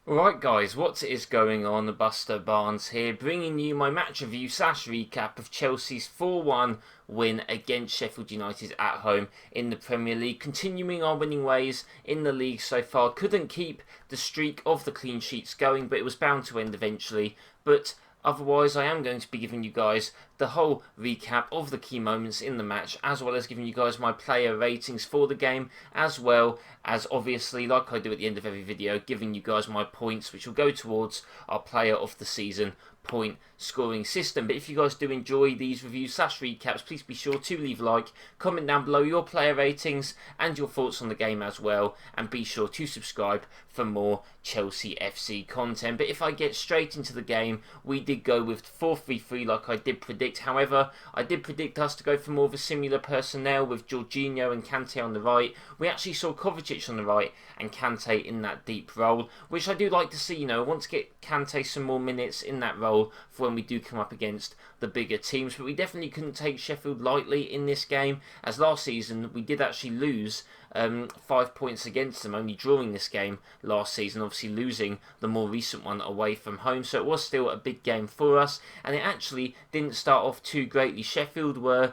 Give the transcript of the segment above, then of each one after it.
Alright guys, what is going on? BusterBarnes here, bringing you my match review / recap of Chelsea's 4-1 win against Sheffield United at home in the Premier League. Continuing our winning ways in the league so far. Couldn't keep the streak of the clean sheets going, but it was bound to end eventually. But otherwise, I am going to be giving you guys the whole recap of the key moments in the match, as well as giving you guys my player ratings for the game, as well as obviously, like I do at the end of every video, giving you guys my points, which will go towards our player of the season point scoring system. But if you guys do enjoy these reviews / recaps, please be sure to leave a like, comment down below your player ratings and your thoughts on the game as well, and be sure to subscribe for more Chelsea FC content. But if I get straight into the game, we did go with 4-3-3 like I did predict. However, I did predict us to go for more of a similar personnel with Jorginho and Kante on the right. We actually saw Kovacic on the right and Kante in that deep role, which I do like to see. I want to get Kante some more minutes in that role for when we do come up against the bigger teams. But we definitely couldn't take Sheffield lightly in this game, as last season we did actually lose 5 points against them, only drawing this game last season, obviously losing the more recent one away from home. So it was still a big game for us, and it actually didn't start off too greatly. Sheffield were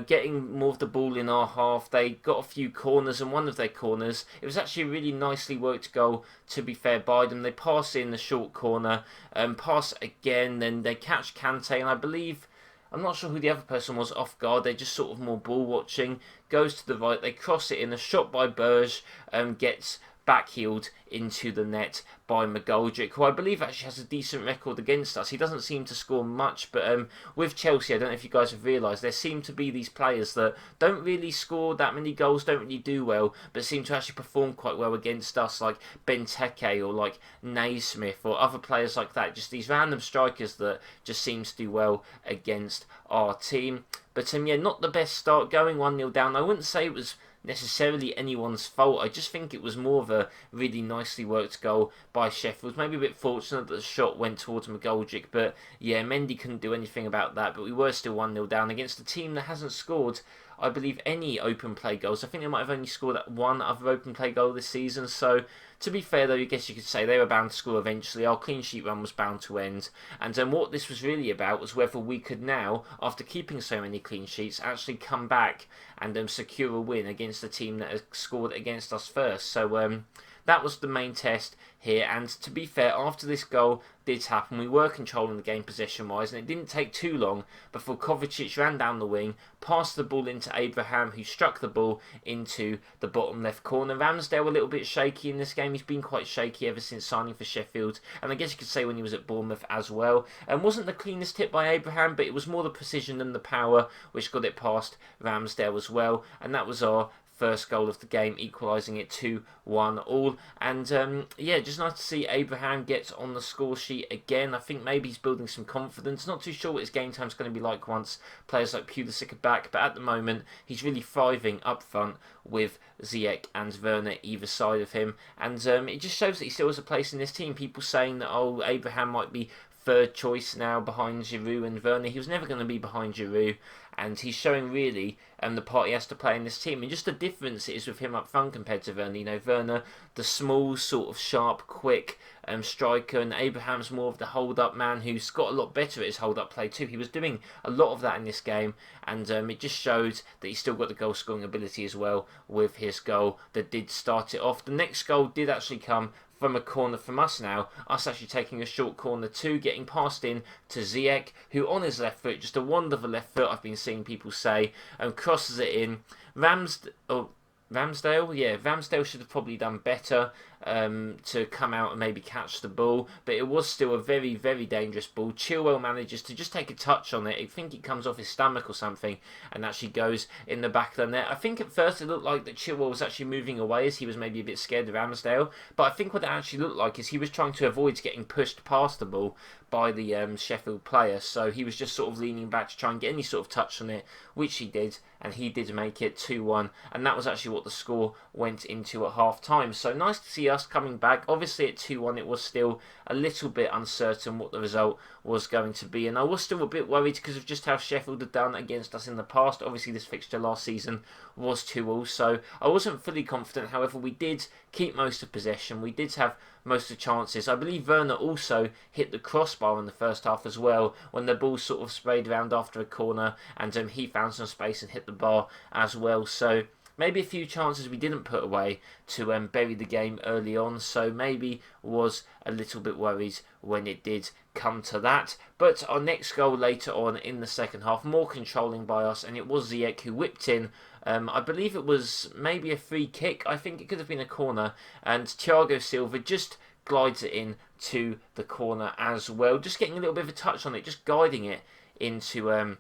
getting more of the ball in our half. They got a few corners, and one of their corners, it was actually a really nicely worked goal, to be fair, by them. They pass in the short corner, pass again, then they catch Kante, and I believe, I'm not sure who the other person was off guard. They just sort of more ball watching. Goes to the right, they cross it in. A shot by Berge gets backheeled into the net by McGoldrick, who I believe actually has a decent record against us. He doesn't seem to score much, but with Chelsea, I don't know if you guys have realised, there seem to be these players that don't really score that many goals, don't really do well, but seem to actually perform quite well against us, like Benteke or like Naismith or other players like that. Just these random strikers that just seems to do well against our team. But yeah, not the best start, going 1-0 down. I wouldn't say it was necessarily anyone's fault. I just think it was more of a really nicely worked goal by Sheffield. Maybe a bit fortunate that the shot went towards McGoldrick, but yeah, Mendy couldn't do anything about that. But we were still 1-0 down against a team that hasn't scored, I believe, any open play goals. I think they might have only scored that one other open play goal this season. So to be fair, though, I guess you could say they were bound to score eventually. Our clean sheet run was bound to end. And what this was really about was whether we could now, after keeping so many clean sheets, actually come back and secure a win against the team that has scored against us first. So that was the main test here, and to be fair, after this goal did happen, we were controlling the game possession-wise, and it didn't take too long before Kovacic ran down the wing, passed the ball into Abraham, who struck the ball into the bottom left corner. Ramsdale a little bit shaky in this game. He's been quite shaky ever since signing for Sheffield, and I guess you could say when he was at Bournemouth as well. And wasn't the cleanest hit by Abraham, but it was more the precision than the power which got it past Ramsdale as well, and that was our first goal of the game, equalising it 2-1 all. And yeah, just nice to see Abraham get on the score sheet again. I think maybe he's building some confidence. Not too sure what his game time's going to be like once players like Pulisic are back, but at the moment he's really thriving up front with Ziyech and Werner either side of him. And it just shows that he still has a place in this team. People saying that, oh, Abraham might be third choice now behind Giroud and Werner. He was never going to be behind Giroud, and he's showing really the part he has to play in this team. And just the difference is with him up front compared to Werner. Werner, the small, sort of sharp, quick striker, and Abraham's more of the hold-up man who's got a lot better at his hold-up play too. He was doing a lot of that in this game, and it just showed that he's still got the goal-scoring ability as well with his goal that did start it off. The next goal did actually come from a corner from us now, us actually taking a short corner too, getting passed in to Ziyech, who on his left foot, just a wonderful left foot I've been seeing people say, and crosses it in. Ramsdale should have probably done better to come out and maybe catch the ball, but it was still a very, very dangerous ball. Chilwell manages to just take a touch on it. I think it comes off his stomach or something and actually goes in the back of the net. I think at first it looked like that Chilwell was actually moving away as he was maybe a bit scared of Ramsdale, but I think what it actually looked like is he was trying to avoid getting pushed past the ball by the Sheffield player, so he was just sort of leaning back to try and get any sort of touch on it, which he did, and he did make it 2-1, and that was actually what the score went into at half time. So nice to see us coming back. Obviously at 2-1 it was still a little bit uncertain what the result was going to be, and I was still a bit worried because of just how Sheffield had done against us in the past. Obviously this fixture last season was 2-2, so I wasn't fully confident. However, we did keep most of possession, we did have most of the chances. I believe Werner also hit the crossbar in the first half as well, when the ball sort of sprayed around after a corner, and he found some space and hit the bar as well. So maybe a few chances we didn't put away to bury the game early on, so maybe was a little bit worried when it did come to that. But our next goal later on in the second half, more controlling by us, and it was Ziyech who whipped in. I believe it was maybe a free kick. I think it could have been a corner, and Thiago Silva just glides it in to the corner as well, just getting a little bit of a touch on it, just guiding it into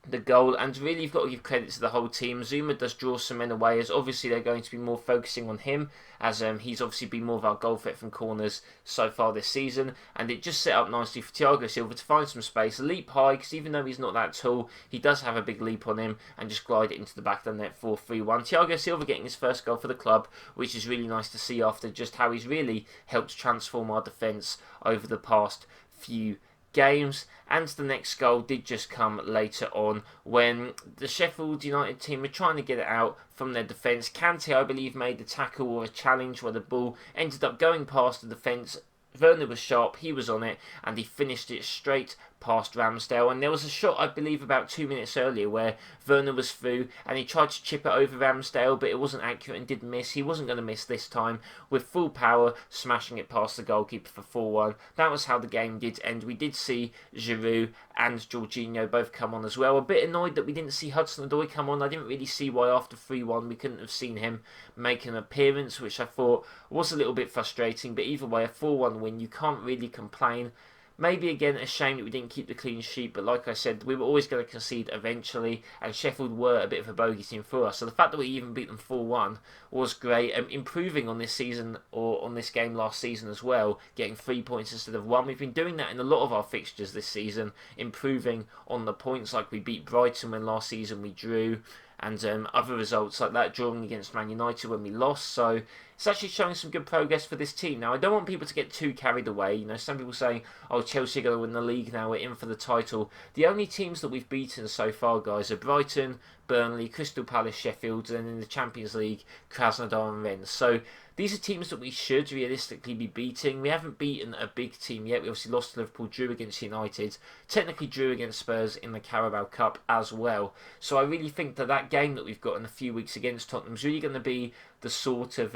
the goal. And really you've got to give credit to the whole team. Zuma does draw some men away, as obviously they're going to be more focusing on him, as he's obviously been more of our goal threat from corners so far this season, and it just set up nicely for Thiago Silva to find some space, leap high, because even though he's not that tall, he does have a big leap on him, and just glide it into the back of the net for 3-1. Thiago Silva getting his first goal for the club, which is really nice to see after just how he's really helped transform our defence over the past few games. And the next goal did just come later on, when the Sheffield United team were trying to get it out from their defence. Kante, I believe, made the tackle or a challenge where the ball ended up going past the defence. Werner was sharp, he was on it, and he finished it straight past Ramsdale. And there was a shot, I believe, about 2 minutes earlier where Werner was through and he tried to chip it over Ramsdale, but it wasn't accurate and did miss. He wasn't going to miss this time, with full power smashing it past the goalkeeper for 4-1. That was how the game did end. We did see Giroud and Jorginho both come on as well. A bit annoyed that we didn't see Hudson-Odoi come on. I didn't really see why after 3-1 we couldn't have seen him make an appearance, which I thought was a little bit frustrating. But either way, a 4-1 win, you can't really complain. Maybe again a shame that we didn't keep the clean sheet, but like I said, we were always going to concede eventually, and Sheffield were a bit of a bogey team for us. So the fact that we even beat them 4-1 was great. Improving on this season, or on this game last season as well, getting 3 points instead of 1. We've been doing that in a lot of our fixtures this season, improving on the points, like we beat Brighton when last season we drew, and other results like that, drawing against Man United when we lost. So it's actually showing some good progress for this team. Now, I don't want people to get too carried away. You know, some people saying, oh, Chelsea are going to win the league now, we're in for the title. The only teams that we've beaten so far, guys, are Brighton, Burnley, Crystal Palace, Sheffield, and in the Champions League, Krasnodar and Rennes. So these are teams that we should realistically be beating. We haven't beaten a big team yet. We obviously lost to Liverpool, drew against United, technically drew against Spurs in the Carabao Cup as well. So I really think that that game that we've got in a few weeks against Tottenham is really going to be the sort of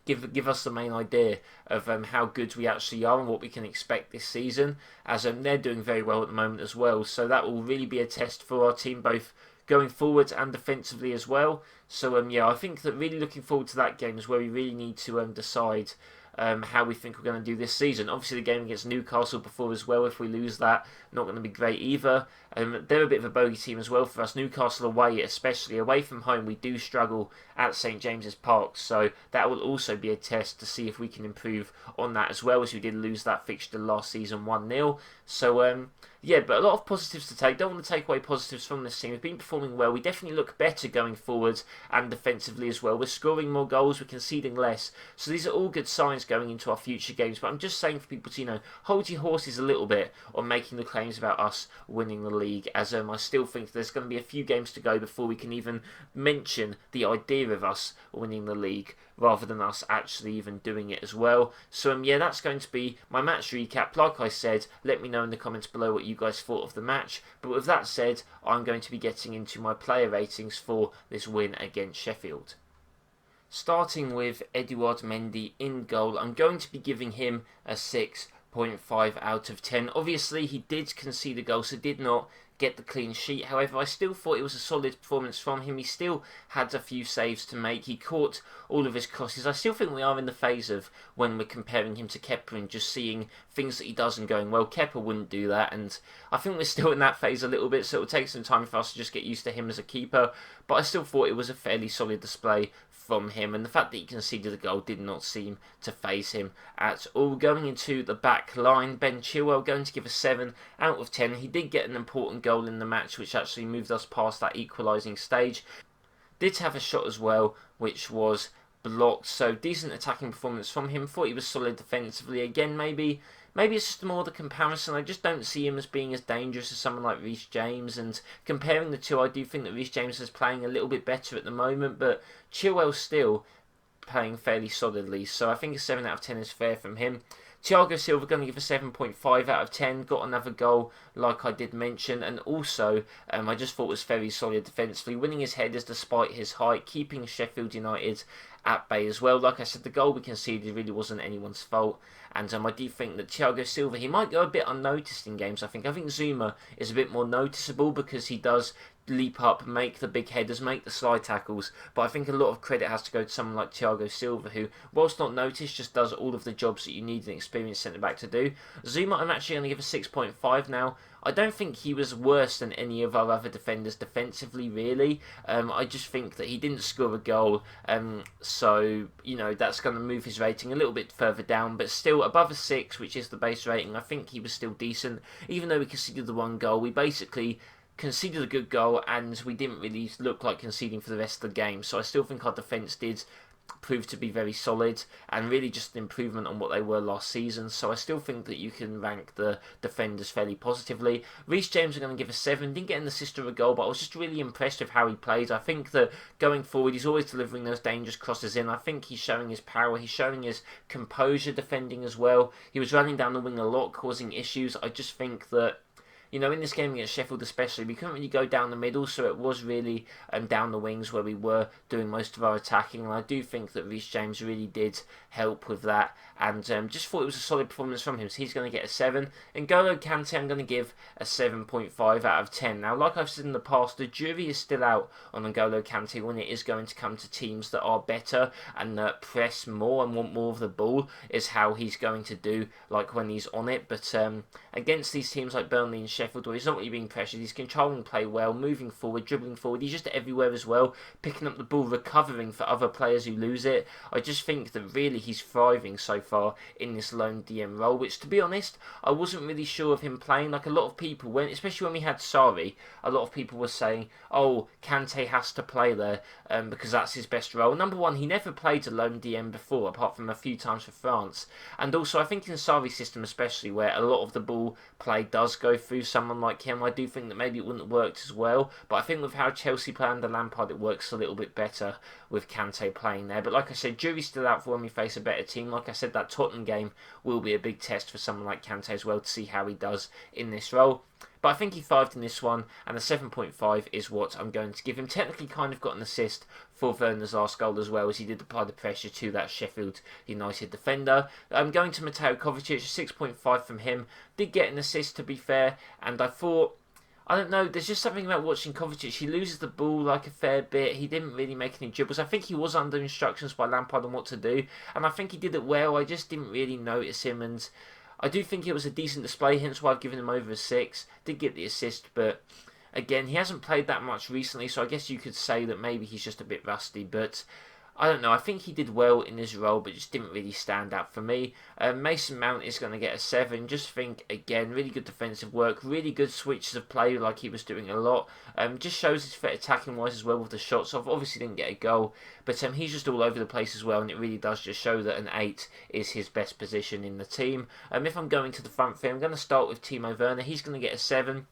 give us the main idea of how good we actually are and what we can expect this season, as they're doing very well at the moment as well. So that will really be a test for our team, both going forwards and defensively as well. So yeah, I think that really looking forward to that game is where we really need to decide how we think we're going to do this season. Obviously the game against Newcastle before as well, if we lose that, not going to be great either. They're a bit of a bogey team as well for us. Newcastle away, especially away from home, we do struggle at St James's Park, so that will also be a test to see if we can improve on that, as well as we did lose that fixture last season 1-0. So yeah, but a lot of positives to take. Don't want to take away positives from this team. We've been performing well. We definitely look better going forwards and defensively as well. We're scoring more goals. We're conceding less. So these are all good signs going into our future games. But I'm just saying for people to, you know, hold your horses a little bit on making the claims about us winning the league, as I still think there's going to be a few games to go before we can even mention the idea of us winning the league, rather than us actually even doing it as well. So yeah, that's going to be my match recap. Like I said, let me know in the comments below what you guys thought of the match. But with that said, I'm going to be getting into my player ratings for this win against Sheffield. Starting with Edouard Mendy in goal, I'm going to be giving him a 6.5 out of 10. Obviously, he did concede a goal, so did not get the clean sheet. However, I still thought it was a solid performance from him. He still had a few saves to make. He caught all of his crosses. I still think we are in the phase of when we're comparing him to Kepa and just seeing things that he does and going, well, Kepa wouldn't do that. And I think we're still in that phase a little bit, so it will take some time for us to just get used to him as a keeper. But I still thought it was a fairly solid display from him, and the fact that he conceded a goal did not seem to faze him at all. Going into the back line, Ben Chilwell going to give a 7 out of 10. He did get an important goal in the match, which actually moved us past that equalising stage. Did have a shot as well, which was blocked. So decent attacking performance from him. Thought he was solid defensively. Again, maybe it's just more the comparison. I just don't see him as being as dangerous as someone like Reece James. And comparing the two, I do think that Reece James is playing a little bit better at the moment, but Chilwell's still playing fairly solidly. So I think a 7 out of 10 is fair from him. Thiago Silva going to give a 7.5 out of 10. Got another goal, like I did mention, and also I just thought was very solid defensively, winning his headers despite his height, keeping Sheffield United at bay as well. Like I said, the goal we conceded really wasn't anyone's fault, and I do think that Thiago Silva, he might go a bit unnoticed in games. I think Zuma is a bit more noticeable because he does leap up, make the big headers, make the slide tackles, but I think a lot of credit has to go to someone like Thiago Silva, who, whilst not noticed, just does all of the jobs that you need an experienced centre-back to do. Zuma, I'm actually going to give a 6.5 now. I don't think he was worse than any of our other defenders defensively, really. I just think that he didn't score a goal, so, that's going to move his rating a little bit further down, but still above a 6, which is the base rating. I think he was still decent. Even though we conceded the one goal, we basically conceded a good goal and we didn't really look like conceding for the rest of the game. So I still think our defence did prove to be very solid and really just an improvement on what they were last season. So I still think that you can rank the defenders fairly positively. Reece James, are going to give a 7. Didn't get an assist or a goal, but I was just really impressed with how he plays. I think that going forward, he's always delivering those dangerous crosses in. I think he's showing his power. He's showing his composure defending as well. He was running down the wing a lot, causing issues. I just think that in this game against Sheffield especially, we couldn't really go down the middle, so it was really down the wings where we were doing most of our attacking, and I do think that Reece James really did help with that, and just thought it was a solid performance from him, so he's going to get a 7. And N'Golo Kante, I'm going to give a 7.5 out of 10. Now, like I've said in the past, the jury is still out on N'Golo Kante when it is going to come to teams that are better and that press more and want more of the ball, is how he's going to do, like when he's on it, but against these teams like Burnley and Sheffield, where he's not really being pressured, he's controlling play well, moving forward, dribbling forward, he's just everywhere as well, picking up the ball, recovering for other players who lose it. I just think that really he's thriving so far in this lone DM role, which, to be honest, I wasn't really sure of him playing. Like a lot of people, especially when we had Sarri, a lot of people were saying, oh, Kante has to play there because that's his best role. Number one, he never played a lone DM before, apart from a few times for France, and also I think in the Sarri system especially, where a lot of the ball play does go through someone like him, I do think that maybe it wouldn't have worked as well, but I think with how Chelsea play under Lampard, it works a little bit better with Kante playing there. But like I said, jury's still out for when we face a better team. Like I said, that Tottenham game will be a big test for someone like Kante as well, to see how he does in this role. But I think he thrived in this one, and the 7.5 is what I'm going to give him. Technically kind of got an assist for Werner's last goal as well, as he did apply the pressure to that Sheffield United defender. I'm going to Mateo Kovacic, 6.5 from him. Did get an assist, to be fair, and I thought, I don't know, there's just something about watching Kovacic. He loses the ball like a fair bit. He didn't really make any dribbles. I think he was under instructions by Lampard on what to do, and I think he did it well. I just didn't really notice him, and I do think it was a decent display, hence why I've given him over a 6. Did get the assist, but again, he hasn't played that much recently, so I guess you could say that maybe he's just a bit rusty, but I don't know. I think he did well in his role, but just didn't really stand out for me. Mason Mount is going to get a 7. Just think, again, really good defensive work, really good switches of play, like he was doing a lot. Just shows his fit attacking-wise as well with the shots. So obviously didn't get a goal, but he's just all over the place as well, and it really does just show that an 8 is his best position in the team. If I'm going to the front three, I'm going to start with Timo Werner. He's going to get a 7.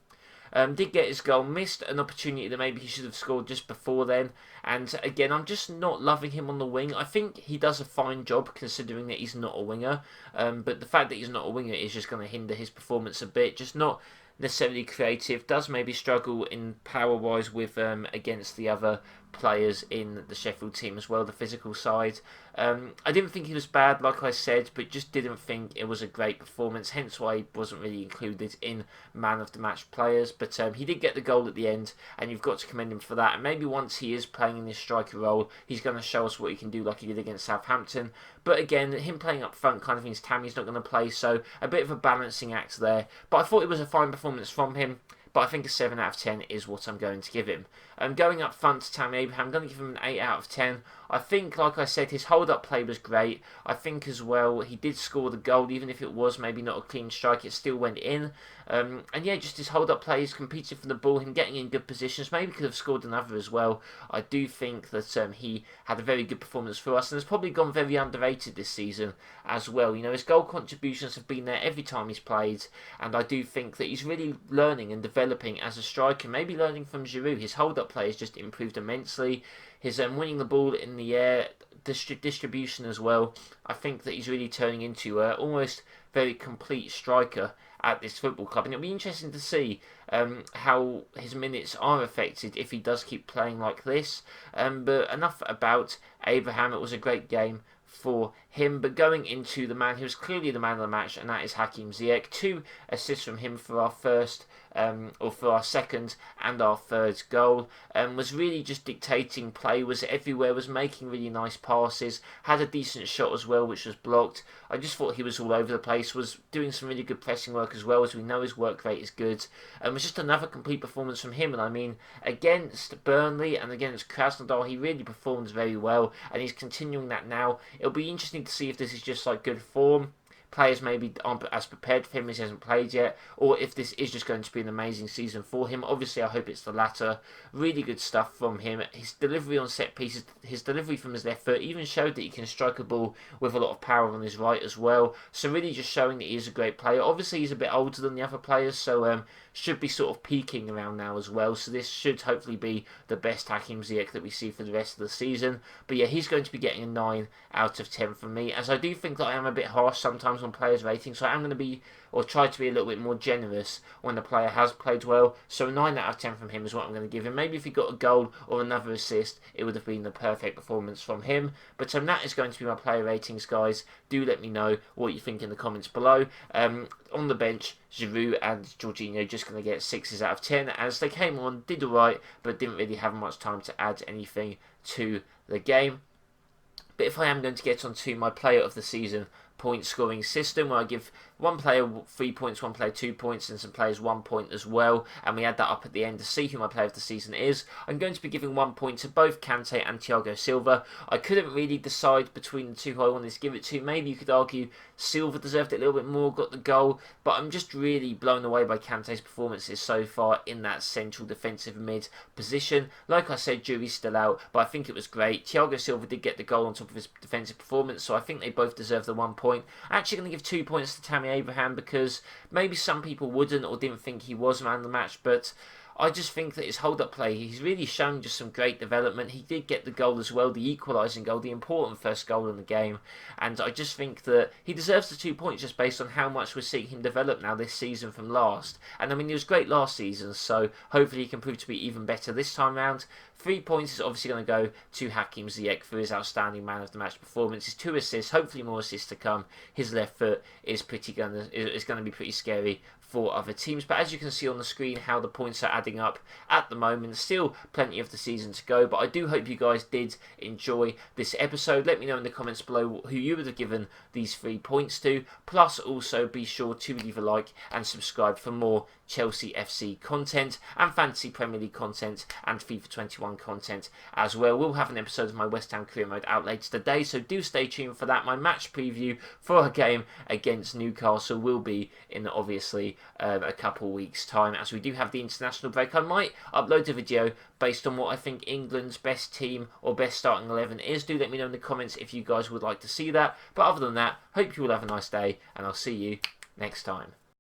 Did get his goal, missed an opportunity that maybe he should have scored just before then, and again, I'm just not loving him on the wing. I think he does a fine job considering that he's not a winger, but the fact that he's not a winger is just going to hinder his performance a bit, just not necessarily creative, does maybe struggle in power-wise with against the other players in the Sheffield team as well, the physical side. I didn't think he was bad, like I said, but just didn't think it was a great performance, hence why he wasn't really included in man of the match players. But he did get the goal at the end, and you've got to commend him for that. And maybe once he is playing in this striker role, he's going to show us what he can do like he did against Southampton. But again, him playing up front kind of means Tammy's not going to play, so a bit of a balancing act there. But I thought it was a fine performance from him, but I think a 7 out of 10 is what I'm going to give him. Going up front to Tammy Abraham, I'm going to give him an 8 out of 10. I think, like I said, his hold-up play was great. I think as well, he did score the goal, even if it was maybe not a clean strike, it still went in. And yeah, just his hold-up play, his competing for the ball, him getting in good positions, maybe could have scored another as well. I do think that he had a very good performance for us, and has probably gone very underrated this season as well. You know, his goal contributions have been there every time he's played, and I do think that he's really learning and developing as a striker, maybe learning from Giroud. His hold-up play has just improved immensely. His winning the ball in the air, distribution as well. I think that he's really turning into almost very complete striker at this football club, and it'll be interesting to see how his minutes are affected if he does keep playing like this. But enough about Abraham. It was a great game for him. But going into the man who was clearly the man of the match, and that is Hakim Ziyech. 2 assists from him for our first, or for our second and our third goal. Was really just dictating play, was everywhere, was making really nice passes, had a decent shot as well, which was blocked. I just thought he was all over the place, was doing some really good pressing work as well, as we know his work rate is good. Was just another complete performance from him, and I mean, against Burnley and against Krasnodar, he really performed very well, and he's continuing that now. It'll be interesting to see if this is just like good form, players maybe aren't as prepared for him as he hasn't played yet, or if this is just going to be an amazing season for him. Obviously, I hope it's the latter. Really good stuff from him. His delivery on set pieces, his delivery from his left foot even showed that he can strike a ball with a lot of power on his right as well. So really just showing that he is a great player. Obviously, he's a bit older than the other players, so should be sort of peaking around now as well. So this should hopefully be the best Hakim Ziyech that we see for the rest of the season. But yeah, he's going to be getting a 9 out of 10 from me, as I do think that I am a bit harsh sometimes on players' ratings, so I am going to be, or try to be, a little bit more generous when the player has played well. So 9 out of 10 from him is what I'm going to give him. Maybe if he got a goal or another assist, it would have been the perfect performance from him. But that is going to be my player ratings, guys. Do let me know what you think in the comments below. On the bench, Giroud and Jorginho just going to get 6s out of 10, as they came on, did alright, but didn't really have much time to add anything to the game. But if I am going to get onto my player of the season point scoring system, where I give one player 3 points, one player 2 points, and some players 1 point as well, and we add that up at the end to see who my player of the season is, I'm going to be giving 1 point to both Kante and Thiago Silva. I couldn't really decide between the two who I wanted to give it to. Maybe you could argue Silva deserved it a little bit more, got the goal, but I'm just really blown away by Kante's performances so far in that central defensive mid position. Like I said, jury's still out, but I think it was great. Thiago Silva did get the goal on top of his defensive performance, so I think they both deserve the 1 point. I'm actually going to give 2 points to Tammy Abraham, because maybe some people wouldn't or didn't think he was man of the match, but I just think that his hold-up play, he's really shown just some great development. He did get the goal as well, the equalising goal, the important first goal in the game, and I just think that he deserves the 2 points just based on how much we're seeing him develop now this season from last. And I mean, he was great last season, so hopefully he can prove to be even better this time round. 3 points is obviously going to go to Hakim Ziyech for his outstanding man of the match performance. His 2 assists, hopefully more assists to come. His left foot is going to be pretty scary for other teams. But as you can see on the screen, how the points are adding up at the moment. Still plenty of the season to go, but I do hope you guys did enjoy this episode. Let me know in the comments below who you would have given these 3 points to. Plus, also be sure to leave a like and subscribe for more Chelsea FC content and Fantasy Premier League content and FIFA 21 content as well. We'll have an episode of my West Ham Career Mode out later today, so do stay tuned for that. My match preview for our game against Newcastle will be in obviously a couple weeks time, as we do have the international break. I might upload a video based on what I think England's best team or best starting 11 is. Do let me know in the comments if you guys would like to see that. But other than that, hope you all have a nice day, and I'll see you next time.